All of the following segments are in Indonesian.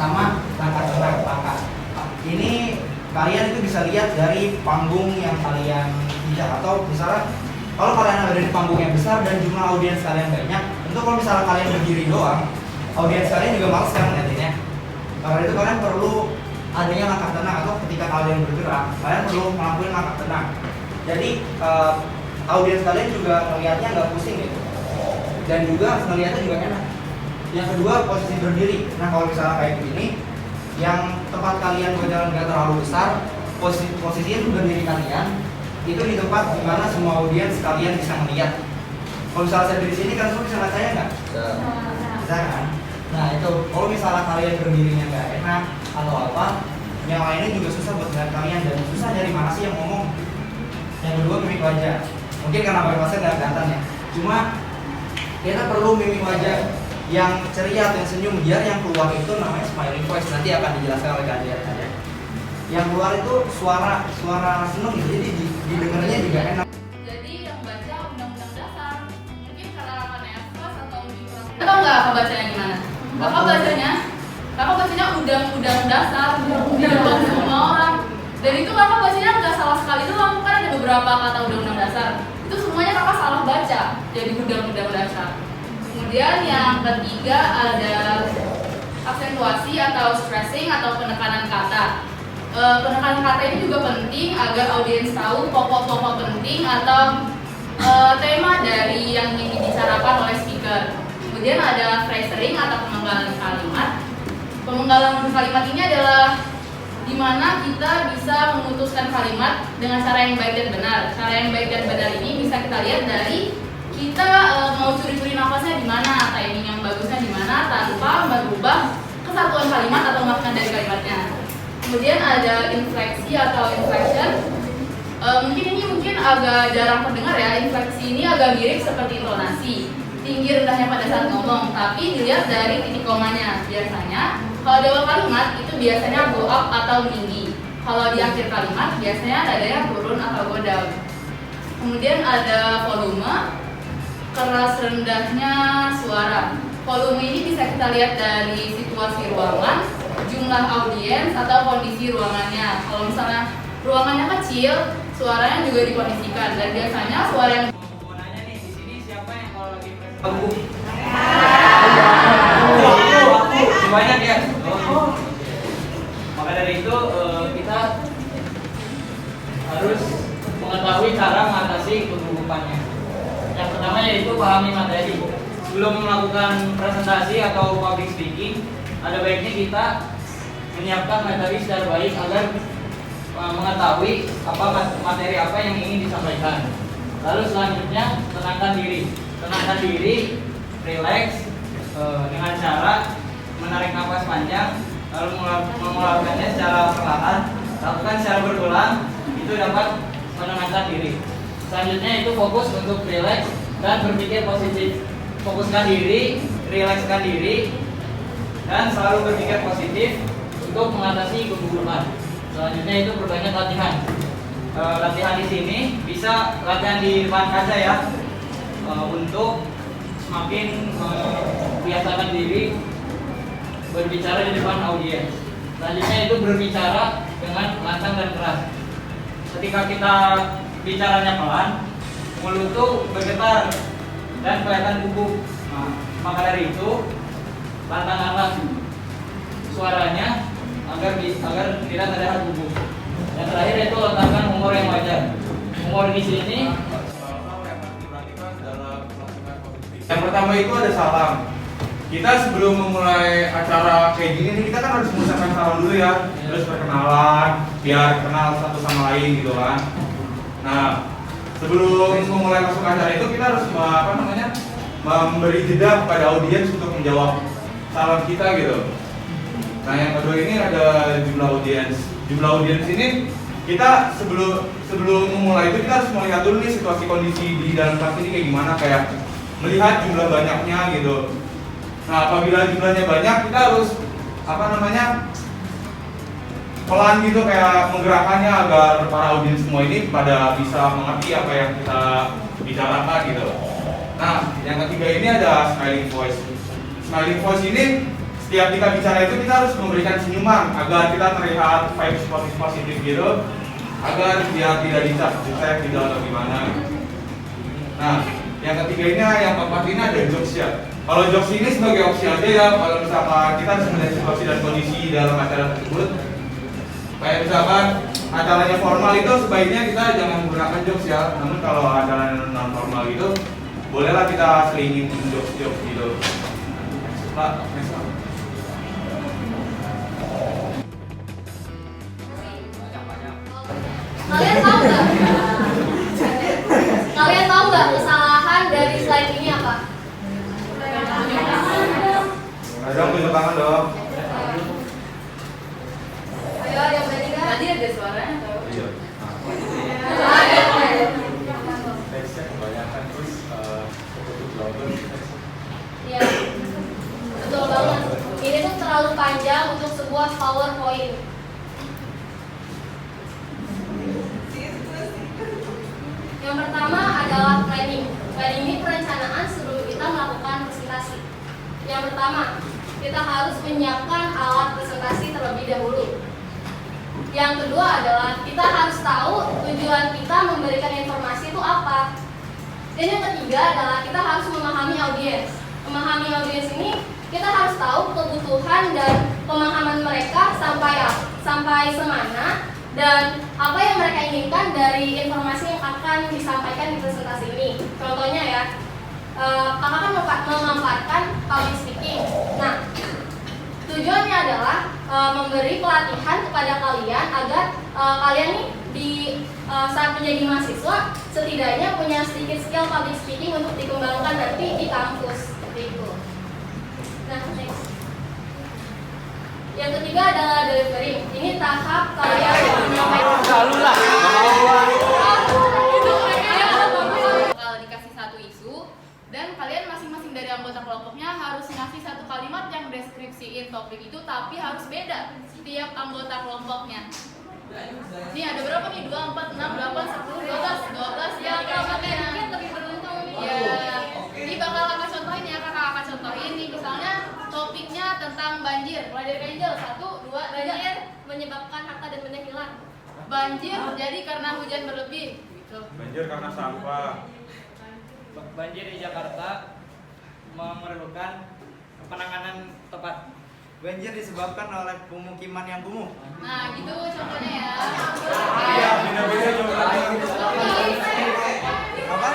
pertama langkah tengah, langkah. Ini kalian itu bisa lihat dari panggung yang kalian injak, atau misalnya kalau kalian ada di panggung yang besar dan jumlah audiens kalian banyak, tentu kalau misalnya kalian berdiri doang, audiens kalian juga males kan ngeliatinnya. Karena itu kalian perlu adanya langkah tenang, atau ketika kalian bergerak, kalian perlu melakukan langkah tenang. Jadi audiens kalian juga melihatnya nggak pusing gitu, dan juga melihatnya juga enak. Yang kedua, posisi berdiri. Nah kalau misalnya kayak begini, yang tempat kalian berjalan nggak terlalu besar, posisinya itu berdiri kalian itu di tempat dimana semua audiens kalian bisa melihat. Kalau misalnya saya di sini, kan semua bisa lihat saya nggak? Bisa kan? Nah itu, kalau misalnya kalian berdirinya nggak enak atau apa, yang lainnya juga susah buat melihat kalian, dan susah dari mana sih yang ngomong. Yang kedua, mimik wajah. Mungkin karena bypassnya nggak kelihatan ya. Cuma kita perlu mimik wajah yang ceria atau yang senyum, biar yang keluar itu namanya smiling voice. Nanti akan dijelaskan oleh Kak Dian. Yang keluar itu suara seneng gitu, jadi didengarnya juga enak. Jadi yang baca undang-undang dasar mungkin karena nervous atau lebih kurang. Tahu nggak apa bacanya gimana? Kakak bacanya undang-undang dasar di depan semua orang. Dan itu kakak bacanya nggak salah sekali doang, kan ada beberapa kata undang-undang dasar. Itu semuanya kakak salah baca, jadi undang-undang dasar. Kemudian yang ketiga ada aksentuasi atau stressing atau penekanan kata. Penekanan kata ini juga penting agar audiens tahu pokok-pokok penting atau tema dari yang ingin dibicarakan oleh speaker. Kemudian ada phrasing atau pemenggalan kalimat. Pemenggalan kalimat ini adalah di mana kita bisa memutuskan kalimat dengan cara yang baik dan benar. Cara yang baik dan benar ini bisa kita lihat dari kita mau curi-curi nafasnya di mana, timing yang bagusnya di mana, tanpa merubah kesatuan kalimat atau makna dari kalimatnya. Kemudian ada infleksi atau inflection. Mungkin agak jarang terdengar ya. Infleksi ini agak mirip seperti intonasi, tinggi rendahnya pada saat ngomong, tapi dilihat dari titik komanya. Biasanya kalau di awal kalimat itu biasanya go up atau tinggi. Kalau di akhir kalimat biasanya nadanya turun atau go down. Kemudian ada volume, keras rendahnya suara. Volume ini bisa kita lihat dari situasi ruangan, jumlah audiens atau kondisi ruangannya. Kalau misalnya ruangannya kecil, suaranya juga dikondisikan, dan biasanya suara yang mau nanya nih, di sini siapa yang kalau lagi panggung? Banyak ya. Maka dari itu kita harus mengetahui cara mengatasi kegugupannya. Yang pertama yaitu pahami materi. Sebelum melakukan presentasi atau public speaking, ada baiknya kita menyiapkan materi secara baik agar mengetahui materi apa yang ingin disampaikan. Lalu selanjutnya tenangkan diri, relax dengan cara menarik nafas panjang, lalu mengeluarkannya secara perlahan. Lakukan secara berulang, itu dapat menenangkan diri. Selanjutnya itu fokus untuk relax dan berpikir positif. Fokuskan diri, relakskan diri, dan selalu berpikir positif untuk mengatasi kegugupan. Selanjutnya itu perbanyak latihan. Latihan di sini bisa latihan di depan kaca ya, untuk semakin membiasakan diri berbicara di depan audiens. Selanjutnya itu berbicara dengan lantang dan keras. Ketika kita bicaranya pelan, mulut tuh bergetar dan kelihatan gugup. Nah, maka dari itu lantangkanlah suaranya agar tidak terlihat gugup. Yang terakhir itu letakkan humor yang wajar. Humor di sini. Yang pertama itu ada salam. Kita sebelum memulai acara kayak gini nih, kita kan harus mengucapkan salam dulu ya. Terus perkenalan, biar kenal satu sama lain gitu kan. Nah, sebelum memulai masuk acara itu kita harus memberi jeda kepada audiens untuk menjawab salam kita gitu. Nah, yang kedua ini ada jumlah audiens. Jumlah audiens ini kita sebelum memulai itu kita harus melihat dulu nih situasi kondisi di dalam kelas ini kayak gimana, kayak melihat jumlah banyaknya gitu. Nah, apabila jumlahnya banyak, kita harus pelan gitu, kayak menggerakkannya agar para audiens semua ini pada bisa mengerti apa yang kita bicarakan gitu. Nah, yang ketiga ini ada smiling voice. Smiling voice ini setiap kita bicara itu kita harus memberikan senyuman agar kita terlihat vibes positif gitu, agar biar tidak dicap gitu atau gimana. Nah, yang ketiganya, yang keempat ini ada jokes ya. Kalau jokes ini sebagai opsi aja ya, kalau misalkan kita harus melihat situasi dan kondisi dalam acara tersebut. Kayak misalkan acaranya formal itu sebaiknya kita jangan menggunakan jokes ya. Namun kalau acaranya non formal gitu, bolehlah kita selingin jokes gitu. Pak, next up. Kalian tahu nggak kesalahan dari slide ini apa? Ada tunjuk tangan dong. Ayo, yang berani nggak? Tadi ada suaranya atau? Iya. Teksnya kebanyakan terus ketutup. Iya, betul banget. Ini tuh terlalu panjang untuk sebuah PowerPoint. Yang pertama adalah planning. Planning ini perencanaan sebelum kita melakukan presentasi. Yang pertama, kita harus menyiapkan alat presentasi terlebih dahulu. Yang kedua adalah kita harus tahu tujuan kita memberikan informasi itu apa. Dan yang ketiga adalah kita harus memahami audiens. Memahami audiens ini kita harus tahu kebutuhan dan pemahaman mereka sampai semana dan apa yang mereka inginkan dari informasi yang akan disampaikan di presentasi ini. Contohnya ya, kakak kan memanfaatkan public speaking. Nah, tujuannya adalah memberi pelatihan kepada kalian agar kalian nih di saat menjadi mahasiswa setidaknya punya sedikit skill public speaking untuk dikembangkan nanti di kampus seperti itu. Nah, next. Yang ketiga adalah delivery. Ini tahap kalian menyampaikan. Kalau dikasih satu isu dan kalian masing-masing dari anggota kelompoknya harus ngasih satu kalimat yang deskripsiin topik itu, tapi harus beda setiap anggota kelompoknya. Nih ada berapa nih? 2, 4, 6, 8, 10, 12 ya kalimatnya. Lebih beruntung nih. Ya, ini bakal kakak contohin ya, kakak akan contohin nih misalnya topiknya tentang banjir. Mulai dari Angel, 1, 2, 3. Banjir menyebabkan harta dan benda hilang. Banjir terjadi karena hujan berlebih. Gitu. Banjir karena sampah. Banjir di Jakarta memerlukan penanganan tepat. Banjir disebabkan oleh pemukiman yang kumuh. Nah, gitu contohnya ya. Iya, beda-beda jawabannya. Apa?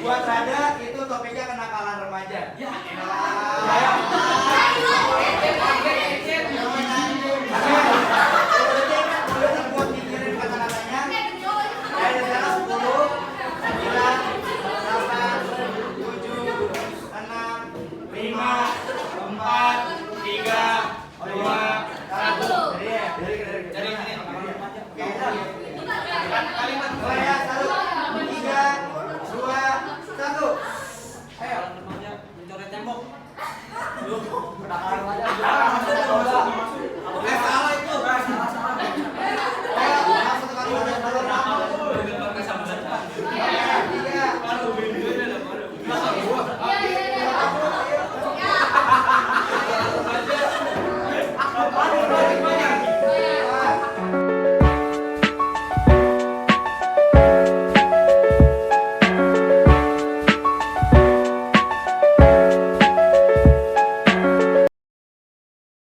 Buat Rada itu topiknya kenakalan remaja. Buat mikirin kata-katanya. Dari sana 10, 9, 8, 7, 6, 5, 4, 3, 2, 1. Dari sini. Oke, kalimat.